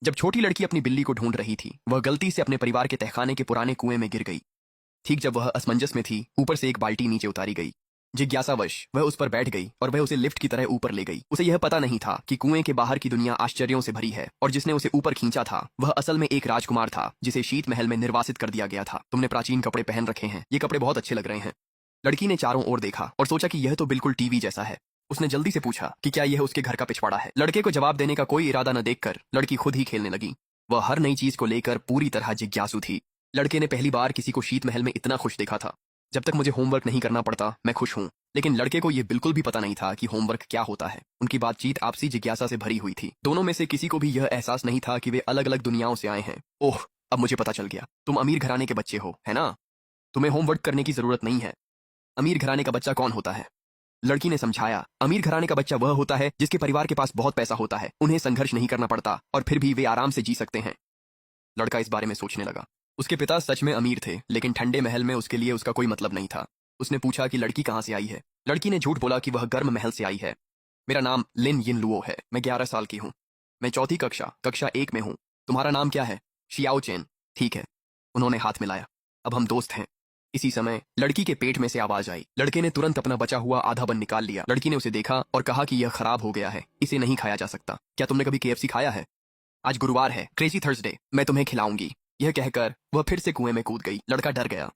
जब छोटी लड़की अपनी बिल्ली को ढूंढ रही थी, वह गलती से अपने परिवार के तहखाने के पुराने कुएं में गिर गई। ठीक जब वह असमंजस में थी, ऊपर से एक बाल्टी नीचे उतारी गई। जिज्ञासावश वह उस पर बैठ गई और वह उसे लिफ्ट की तरह ऊपर ले गई। उसे यह पता नहीं था कि कुएं के बाहर की दुनिया आश्चर्यों से भरी है और जिसने उसे ऊपर खींचा था वह असल में एक राजकुमार था जिसे शीत महल में निर्वासित कर दिया गया था। तुमने प्राचीन कपड़े पहन रखे हैं, ये कपड़े बहुत अच्छे लग रहे हैं। लड़की ने चारों ओर देखा और सोचा कि यह तो बिल्कुल टीवी जैसा है। उसने जल्दी से पूछा कि क्या यह उसके घर का पिछवाड़ा है। लड़के को जवाब देने का कोई इरादा न देखकर लड़की खुद ही खेलने लगी। वह हर नई चीज को लेकर पूरी तरह जिज्ञासु थी। लड़के ने पहली बार किसी को शीत महल में इतना खुश देखा था। जब तक मुझे होमवर्क नहीं करना पड़ता मैं खुश हूँ। लेकिन लड़के को यह बिल्कुल भी पता नहीं था कि होमवर्क क्या होता है। उनकी बातचीत आपसी जिज्ञासा से भरी हुई थी। दोनों में से किसी को भी यह एहसास नहीं था कि वे अलग अलग दुनियाओं से आए हैं। ओह, अब मुझे पता चल गया। तुम अमीर घराने के बच्चे हो, है ना? तुम्हें होमवर्क करने की जरूरत नहीं है। अमीर घराने का बच्चा कौन होता है? लड़की ने समझाया, अमीर घराने का बच्चा वह होता है जिसके परिवार के पास बहुत पैसा होता है, उन्हें संघर्ष नहीं करना पड़ता और फिर भी वे आराम से जी सकते हैं। लड़का इस बारे में सोचने लगा। उसके पिता सच में अमीर थे, लेकिन ठंडे महल में उसके लिए उसका कोई मतलब नहीं था। उसने पूछा कि लड़की कहाँ से आई है। लड़की ने झूठ बोला कि वह गर्म महल से आई है। मेरा नाम लिन यिन लुओ है, मैं 11 साल की हूँ। मैं चौथी कक्षा 1 में हूँ। तुम्हारा नाम क्या है? Xiao chain. ठीक है। उन्होंने हाथ मिलाया। अब हम दोस्त हैं। इसी समय लड़की के पेट में से आवाज आई। लड़के ने तुरंत अपना बचा हुआ आधा बन निकाल लिया। लड़की ने उसे देखा और कहा कि यह खराब हो गया है, इसे नहीं खाया जा सकता। क्या तुमने कभी KFC खाया है? आज गुरुवार है, क्रेजी थर्सडे, मैं तुम्हें खिलाऊंगी। यह कहकर वह फिर से कुएं में कूद गई। लड़का डर गया।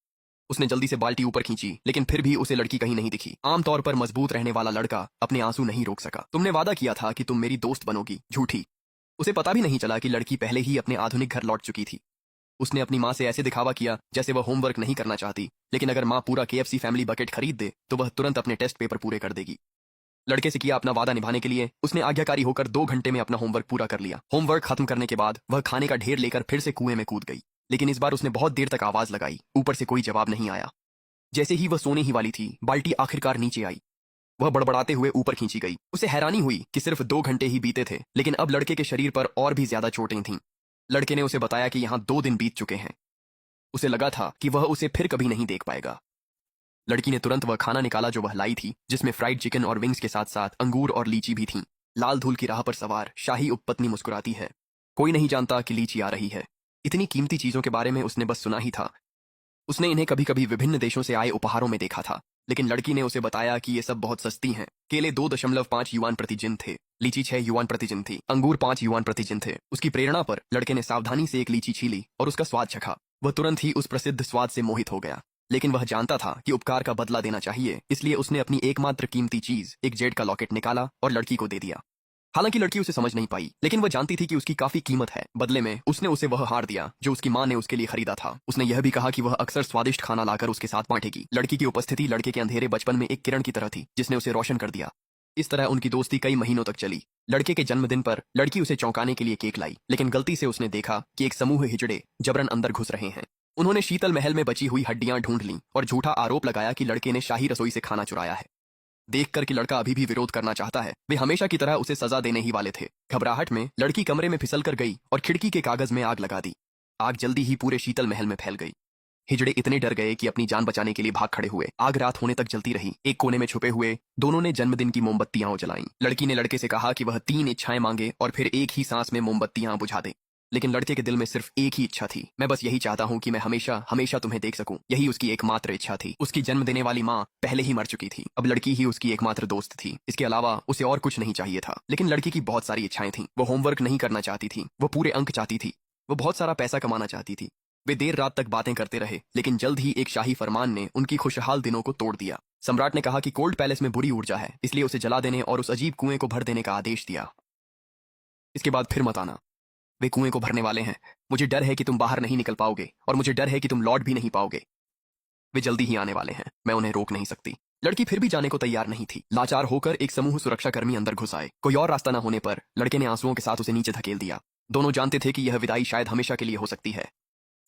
उसने जल्दी से बाल्टी ऊपर खींची, लेकिन फिर भी उसे लड़की कहीं नहीं दिखी। आमतौर पर मजबूत रहने वाला लड़का अपने आंसू नहीं रोक सका। तुमने वादा किया था कि तुम मेरी दोस्त बनोगी। झूठी। उसे पता भी नहीं चला कि लड़की पहले ही अपने आधुनिक घर लौट चुकी थी। उसने अपनी माँ से ऐसे दिखावा किया जैसे वह होमवर्क नहीं करना चाहती, लेकिन अगर माँ पूरा KFC फैमिली बकेट खरीद दे तो वह तुरंत अपने टेस्ट पेपर पूरे कर देगी। लड़के से किया अपना वादा निभाने के लिए उसने आज्ञाकारी होकर 2 घंटे में अपना होमवर्क पूरा कर लिया। होमवर्क खत्म करने के बाद वह खाने का ढेर लेकर फिर से कुएं में कूद गई, लेकिन इस बार उसने बहुत देर तक आवाज लगाई। ऊपर से कोई जवाब नहीं आया। जैसे ही वह सोने ही वाली थी, बाल्टी आखिरकार नीचे आई। वह बड़बड़ाते हुए ऊपर खींची गई। उसे हैरानी हुई कि सिर्फ 2 घंटे ही बीते थे, लेकिन अब लड़के के शरीर पर और भी ज्यादा चोटें थीं। लड़के ने उसे बताया कि यहाँ 2 दिन बीत चुके हैं। उसे लगा था कि वह उसे फिर कभी नहीं देख पाएगा। लड़की ने तुरंत वह खाना निकाला जो वह लाई थी, जिसमें फ्राइड चिकन और विंग्स के साथ साथ अंगूर और लीची भी थीं। लाल धूल की राह पर सवार शाही उपपत्नी मुस्कुराती है। कोई नहीं जानता कि लीची आ रही है। इतनी कीमती चीजों के बारे में उसने बस सुना ही था। उसने इन्हें कभी कभी विभिन्न देशों से आए उपहारों में देखा था, लेकिन लड़की ने उसे बताया कि ये सब बहुत सस्ती हैं। केले 2.5 युआन प्रति जिन थे। लीची 6 युआन प्रति जिन थी। अंगूर 5 युआन प्रति जिन थे। उसकी प्रेरणा पर लड़के ने सावधानी से एक लीची छीली और उसका स्वाद चखा। वह तुरंत ही उस प्रसिद्ध स्वाद से मोहित हो गया, लेकिन वह जानता था कि उपकार का बदला देना चाहिए, इसलिए उसने अपनी एकमात्र कीमती चीज, एक जेड का लॉकेट, निकाला और लड़की को दे दिया। हालांकि लड़की उसे समझ नहीं पाई, लेकिन वह जानती थी कि उसकी काफी कीमत है। बदले में उसने उसे वह हार दिया जो उसकी माँ ने उसके लिए खरीदा था। उसने यह भी कहा कि वह अक्सर स्वादिष्ट खाना लाकर उसके साथ बांटेगी। लड़की की उपस्थिति लड़के के अंधेरे बचपन में एक किरण की तरह थी, जिसने उसे रोशन कर दिया। इस तरह उनकी दोस्ती कई महीनों तक चली। लड़के के जन्मदिन पर लड़की उसे चौंकाने के लिए केक लाई, लेकिन गलती से उसने देखा कि एक समूह हिजड़े जबरन अंदर घुस रहे हैं। उन्होंने शीतल महल में बची हुई हड्डियां ढूंढ लीं और झूठा आरोप लगाया कि लड़के ने शाही रसोई से खाना चुराया है। देखकर कि लड़का अभी भी विरोध करना चाहता है, वे हमेशा की तरह उसे सजा देने ही वाले थे। घबराहट में लड़की कमरे में फिसल कर गई और खिड़की के कागज में आग लगा दी। आग जल्दी ही पूरे शीतल महल में फैल गई। हिजड़े इतने डर गए कि अपनी जान बचाने के लिए भाग खड़े हुए। आग रात होने तक जलती रही। एक कोने में छुपे हुए दोनों ने जन्मदिन की मोमबत्तियां जलाईं। लड़की ने लड़के से कहा कि वह 3 इच्छाएं मांगे और फिर एक ही सांस में मोमबत्तियां बुझा दे, लेकिन लड़के के दिल में सिर्फ एक ही इच्छा थी। मैं बस यही चाहता हूँ कि मैं हमेशा हमेशा तुम्हें देख सकूं। यही उसकी एकमात्र इच्छा थी। उसकी जन्म देने वाली माँ पहले ही मर चुकी थी। अब लड़की ही उसकी एकमात्र दोस्त थी। इसके अलावा उसे और कुछ नहीं चाहिए था। लेकिन लड़की की बहुत सारी इच्छाएं थीं। वो होमवर्क नहीं करना चाहती थी। वो पूरे अंक चाहती थी। वो बहुत सारा पैसा कमाना चाहती थी। वे देर रात तक बातें करते रहे, लेकिन जल्द ही एक शाही फरमान ने उनकी खुशहाल दिनों को तोड़ दिया। सम्राट ने कहा कि कोल्ड पैलेस में बुरी ऊर्जा है, इसलिए उसे जला देने और उस अजीब कुएं को भर देने का आदेश दिया। इसके बाद फिर मत आना। वे कुएं को भरने वाले हैं। मुझे डर है कि तुम बाहर नहीं निकल पाओगे और मुझे डर है कि तुम लौट भी नहीं पाओगे। वे जल्दी ही आने वाले हैं, मैं उन्हें रोक नहीं सकती। लड़की फिर भी जाने को तैयार नहीं थी। लाचार होकर एक समूह सुरक्षाकर्मी अंदर घुस आए। कोई और रास्ता न होने पर लड़के ने आंसुओं के साथ उसे नीचे धकेल दिया। दोनों जानते थे कि यह विदाई शायद हमेशा के लिए हो सकती है।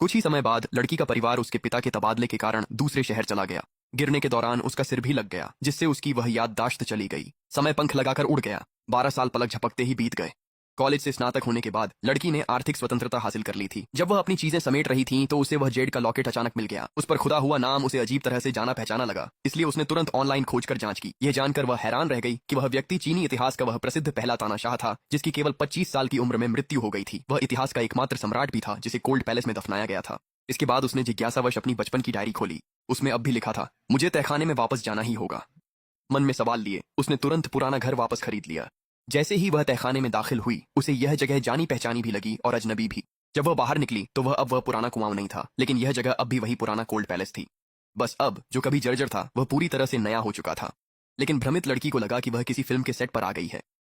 कुछ ही समय बाद लड़की का परिवार उसके पिता के तबादले के कारण दूसरे शहर चला गया। गिरने के दौरान उसका सिर भी लग गया, जिससे उसकी वह याददाश्त चली गई। समय पंख लगाकर उड़ गया। 12 साल पलक झपकते ही बीत गए। कॉलेज से स्नातक होने के बाद लड़की ने आर्थिक स्वतंत्रता हासिल कर ली थी। जब वह अपनी चीजें समेट रही थी तो उसे वह जेड का लॉकेट अचानक मिल गया। उस पर खुदा हुआ नाम उसे अजीब तरह से जाना पहचाना लगा, इसलिए उसने तुरंत ऑनलाइन खोजकर जांच की। यह जानकर वह हैरान रह गई कि वह व्यक्ति चीनी इतिहास का वह प्रसिद्ध पहला तानाशाह था जिसकी केवल 25 साल की उम्र में मृत्यु हो गई थी। वह इतिहास का एकमात्र सम्राट भी था जिसे कोल्ड पैलेस में दफनाया गया था। इसके बाद उसने जिज्ञासावश अपनी बचपन की डायरी खोली। उसमें अब भी लिखा था, मुझे तहखाने में वापस जाना ही होगा। मन में सवाल लिए उसने तुरंत पुराना घर वापस खरीद लिया। जैसे ही वह तहखाने में दाखिल हुई उसे यह जगह जानी पहचानी भी लगी और अजनबी भी। जब वह बाहर निकली तो वह पुराना कुआं नहीं था, लेकिन यह जगह अब भी वही पुराना कोल्ड पैलेस थी। बस अब जो कभी जर्जर था वह पूरी तरह से नया हो चुका था। लेकिन भ्रमित लड़की को लगा कि वह किसी फिल्म के सेट पर आ गई है।